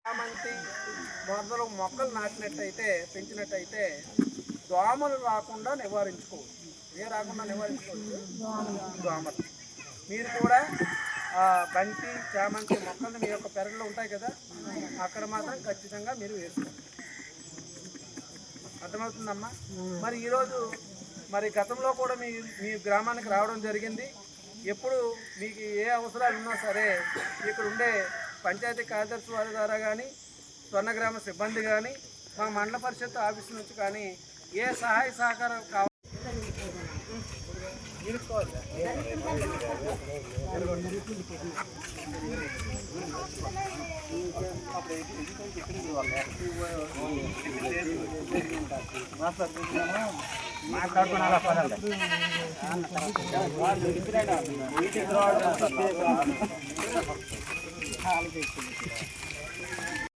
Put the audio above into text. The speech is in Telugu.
చామంతి మొదలు మొక్కలు నాటినట్టయితే పెంచినట్టయితే దోమలు రాకుండా నివారించుకోవచ్చు. ఏ రాకుండా నివారించుకోవచ్చు? దోమలు. మీరు కూడా బంతి చామంతి మొక్కలు మీ యొక్క పెరట్లో ఉంటాయి కదా, అక్కడ మాత్రం ఖచ్చితంగా మీరు వేసుకోండి. అర్థమవుతుందమ్మా? మరి ఈరోజు మరి గతంలో కూడా మీ గ్రామానికి రావడం జరిగింది. ఎప్పుడు మీకు ఏ అవసరాలు ఉన్నా సరే ఇక్కడ ఉండే పంచాయతీ కార్యదర్శి వారి ద్వారా కానీ, స్వర్ణగ్రామ సిబ్బంది కానీ, మా మండల పరిషత్ ఆఫీస్ నుంచి కానీ ఏ సహాయ సహకారం కావాలి మాట్లాడుకున్నారా